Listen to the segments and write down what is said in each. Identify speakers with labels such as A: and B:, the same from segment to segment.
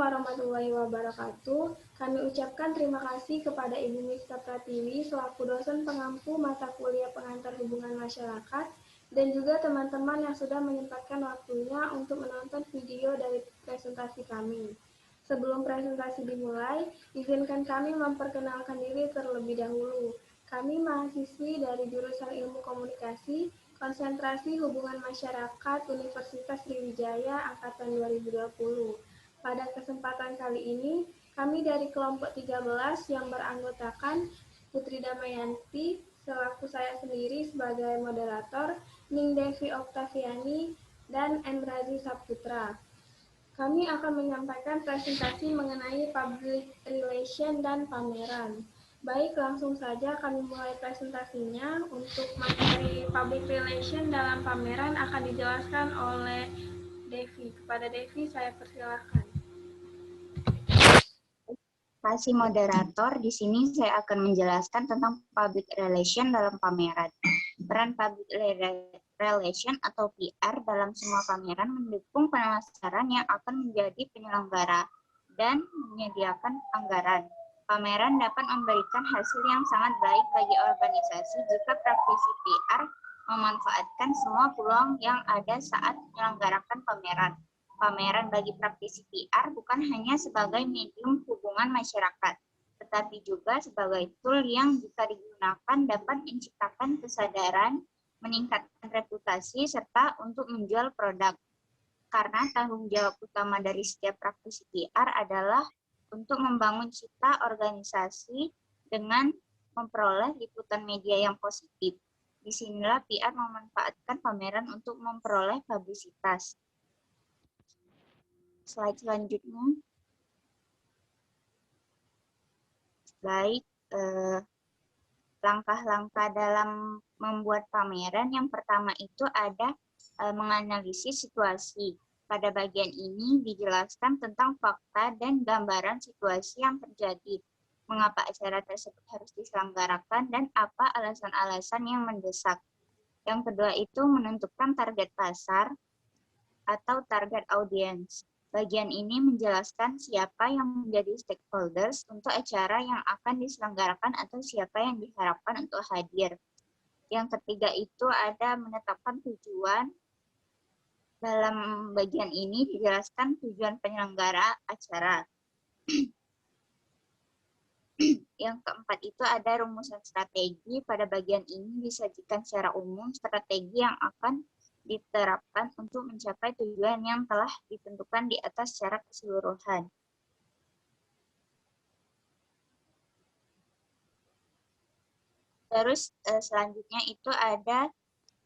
A: warahmatullahi wabarakatuh. Kami ucapkan terima kasih kepada Ibu Mista Pratiwi selaku dosen pengampu mata kuliah pengantar hubungan masyarakat dan juga teman-teman yang sudah menyempatkan waktunya untuk menonton video dari presentasi kami. Sebelum presentasi dimulai, izinkan kami memperkenalkan diri terlebih dahulu. Kami mahasiswi dari jurusan Ilmu Komunikasi, Konsentrasi Hubungan Masyarakat Universitas Sriwijaya Angkatan 2020. Pada kesempatan kali ini, kami dari kelompok 13 yang beranggotakan Putri Damayanti, selaku saya sendiri sebagai moderator, Ning Devi Oktaviani, dan Endrazi Saputra. Kami akan menyampaikan presentasi mengenai public relation dan pameran. Baik, langsung saja kami mulai presentasinya. Untuk materi public relation dalam pameran akan dijelaskan oleh Devi. Kepada Devi, saya persilahkan.
B: Terima kasih moderator. Di sini saya akan menjelaskan tentang public relation dalam pameran. Peran public relation atau PR dalam semua pameran mendukung pemasaran yang akan menjadi penyelenggara dan menyediakan anggaran. Pameran dapat memberikan hasil yang sangat baik bagi organisasi jika praktisi PR memanfaatkan semua peluang yang ada saat menyelenggarakan pameran. Pameran bagi praktisi PR bukan hanya sebagai medium hubungan masyarakat, tetapi juga sebagai tool yang jika digunakan dapat menciptakan kesadaran, meningkatkan reputasi, serta untuk menjual produk. Karena tanggung jawab utama dari setiap praktisi PR adalah untuk membangun citra organisasi dengan memperoleh liputan media yang positif. Disinilah PR memanfaatkan pameran untuk memperoleh publisitas. Slide selanjutnya. Baik, langkah-langkah dalam membuat pameran yang pertama itu ada menganalisis situasi. Pada bagian ini dijelaskan tentang fakta dan gambaran situasi yang terjadi, mengapa acara tersebut harus diselenggarakan, dan apa alasan-alasan yang mendesak. Yang kedua itu menentukan target pasar atau target audience. Bagian ini menjelaskan siapa yang menjadi stakeholders untuk acara yang akan diselenggarakan atau siapa yang diharapkan untuk hadir. Yang ketiga itu ada menetapkan tujuan. Dalam bagian ini dijelaskan tujuan penyelenggara acara. Yang keempat itu ada rumusan strategi. Pada bagian ini disajikan secara umum strategi yang akan diterapkan untuk mencapai tujuan yang telah ditentukan di atas secara keseluruhan. Terus selanjutnya itu ada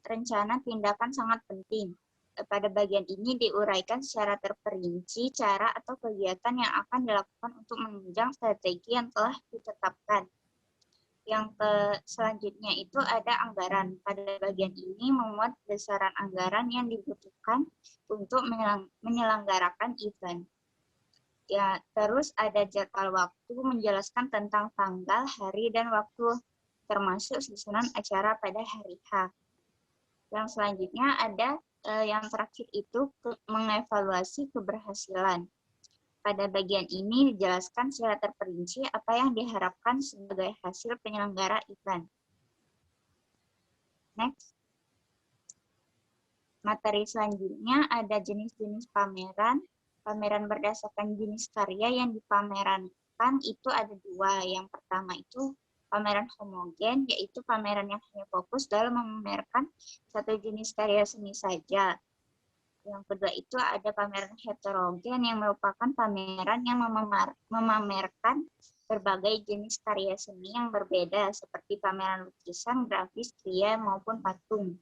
B: rencana tindakan sangat penting. Pada bagian ini diuraikan secara terperinci cara atau kegiatan yang akan dilakukan untuk menunjang strategi yang telah ditetapkan. Yang selanjutnya itu ada anggaran. Pada bagian ini memuat besaran anggaran yang dibutuhkan untuk menyelenggarakan event. Ya, terus ada jadwal waktu menjelaskan tentang tanggal, hari, dan waktu termasuk susunan acara pada hari H. Yang selanjutnya ada yang terakhir itu mengevaluasi keberhasilan. Pada bagian ini dijelaskan secara terperinci apa yang diharapkan sebagai hasil penyelenggara event. Next. Materi selanjutnya ada jenis-jenis pameran. Pameran berdasarkan jenis karya yang dipamerankan itu ada dua. Yang pertama itu pameran homogen, yaitu pameran yang hanya fokus dalam memamerkan satu jenis karya seni saja. Yang kedua itu ada pameran heterogen yang merupakan pameran yang memamerkan berbagai jenis karya seni yang berbeda seperti pameran lukisan, grafis, kria, maupun patung.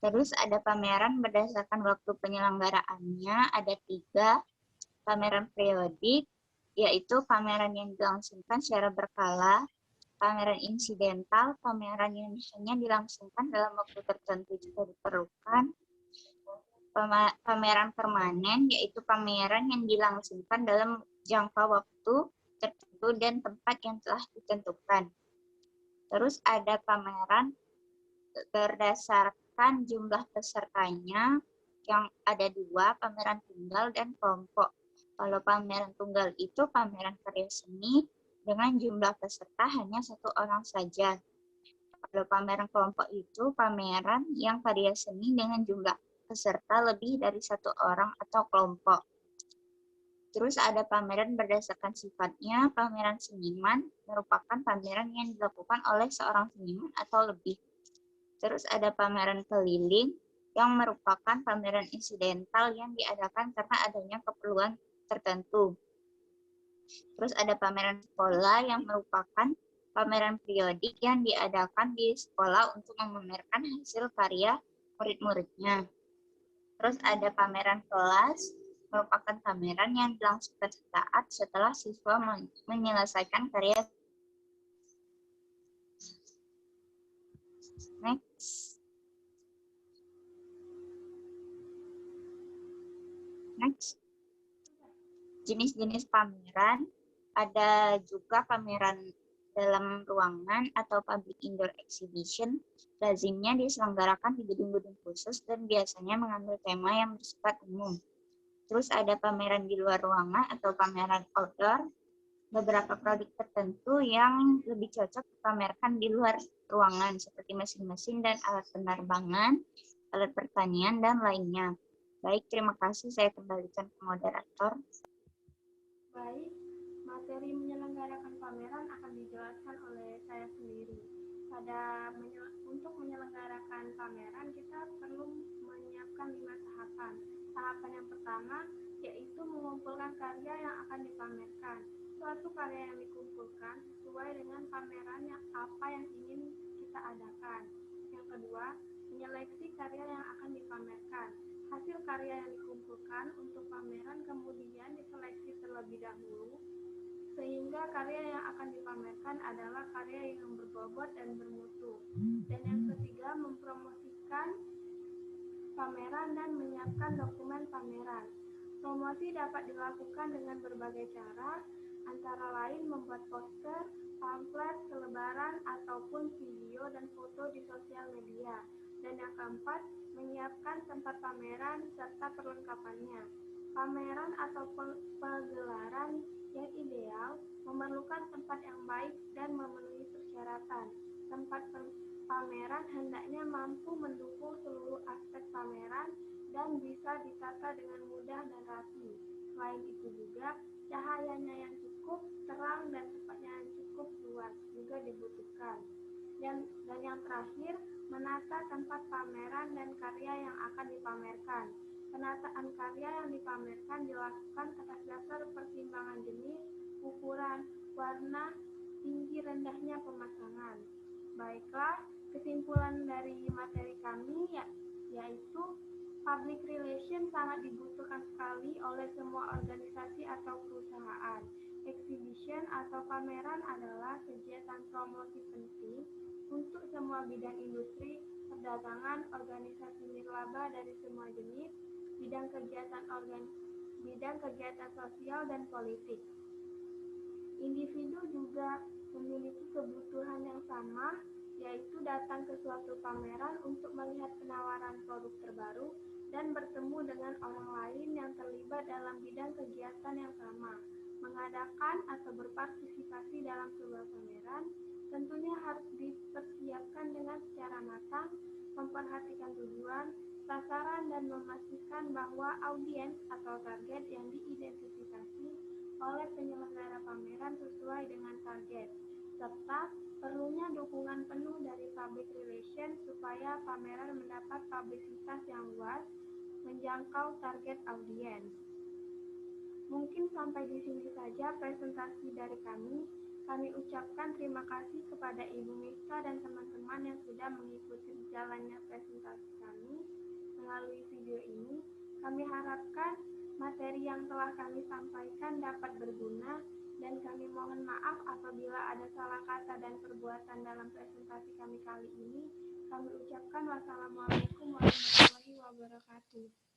B: Terus ada pameran berdasarkan waktu penyelenggaraannya, ada 3. Pameran periodik, yaitu pameran yang dilangsungkan secara berkala, pameran insidental, pameran yang hanya dilangsungkan dalam waktu tertentu jika diperlukan, pameran permanen, yaitu pameran yang dilangsungkan dalam jangka waktu tertentu dan tempat yang telah ditentukan. Terus ada pameran berdasarkan jumlah pesertanya, yang ada 2, pameran tunggal dan kelompok. Kalau pameran tunggal itu pameran karya seni dengan jumlah peserta hanya 1 orang saja. Kalau pameran kelompok itu pameran yang karya seni dengan jumlah peserta lebih dari 1 orang atau kelompok. Terus ada pameran berdasarkan sifatnya. Pameran seniman merupakan pameran yang dilakukan oleh seorang seniman atau lebih. Terus ada pameran keliling yang merupakan pameran insidental yang diadakan karena adanya keperluan tertentu. Terus ada pameran sekolah yang merupakan pameran periodik yang diadakan di sekolah untuk memamerkan hasil karya murid-muridnya. Terus ada pameran kelas, merupakan pameran yang dilangsungkan saat setelah siswa menyelesaikan karya. Next. Jenis-jenis pameran, ada juga pameran dalam ruangan atau public indoor exhibition, lazimnya diselenggarakan di gedung-gedung khusus dan biasanya mengambil tema yang bersifat umum. Terus ada pameran di luar ruangan atau pameran outdoor, beberapa produk tertentu yang lebih cocok dipamerkan di luar ruangan seperti mesin-mesin dan alat penerbangan, alat pertanian, dan lainnya. Baik, terima kasih. Saya kembalikan ke moderator.
A: Baik, materi menyelenggarakan pameran akan dijelaskan oleh saya sendiri. Untuk menyelenggarakan pameran, kita perlu menyiapkan 5 tahapan. Tahapan yang pertama yaitu mengumpulkan karya yang akan dipamerkan. Suatu karya yang dikumpulkan sesuai dengan pameran apa yang ingin kita adakan. Yang kedua, menyeleksi karya yang akan dipamerkan. Hasil karya yang dikumpulkan untuk pameran kemudian diseleksi terlebih dahulu, sehingga karya yang akan dipamerkan adalah karya yang berbobot dan bermutu. Dan yang ketiga, mempromosikan pameran dan menyiapkan dokumen pameran. Promosi dapat dilakukan dengan berbagai cara, antara lain membuat poster, pamflet, selebaran, ataupun video dan foto di sosial media. Dan yang keempat, menyiapkan tempat pameran serta perlengkapannya. Pameran atau pagelaran yang ideal memerlukan tempat yang baik dan memenuhi persyaratan. Tempat pameran hendaknya mampu mendukung seluruh aspek pameran dan bisa ditata dengan mudah dan rapi. Selain itu juga, cahayanya yang cukup terang dan tempatnya yang cukup luas juga dibutuhkan. Dan yang terakhir, menata tempat pameran dan karya yang akan dipamerkan. Penataan karya yang dipamerkan dilakukan atas dasar pertimbangan jenis, ukuran, warna, tinggi rendahnya pemasangan. Baiklah, kesimpulan dari materi kami yaitu public relation sangat dibutuhkan sekali oleh semua organisasi atau perusahaan. Exhibition atau pameran adalah kegiatan promosi penting untuk semua bidang industri, perdagangan, organisasi nirlaba dari semua jenis, bidang kegiatan sosial dan politik. Individu juga memiliki kebutuhan yang sama, yaitu datang ke suatu pameran untuk melihat penawaran produk terbaru dan bertemu dengan orang lain yang terlibat dalam bidang kegiatan yang sama. Mengadakan atau berpartisipasi dalam sebuah pameran tentunya harus dipersiapkan dengan secara matang, memperhatikan tujuan, sasaran, dan memastikan bahwa audiens atau target yang diidentifikasi oleh penyelenggara pameran sesuai dengan target, serta perlunya dukungan penuh dari public relations supaya pameran mendapat publisitas yang luas, menjangkau target audiens. Mungkin sampai di sini saja presentasi dari kami. Kami ucapkan terima kasih kepada Ibu Mifta dan teman-teman yang sudah mengikuti jalannya presentasi kami melalui video ini. Kami harapkan materi yang telah kami sampaikan dapat berguna, dan kami mohon maaf apabila ada salah kata dan perbuatan dalam presentasi kami kali ini. Kami ucapkan wassalamualaikum warahmatullahi wabarakatuh.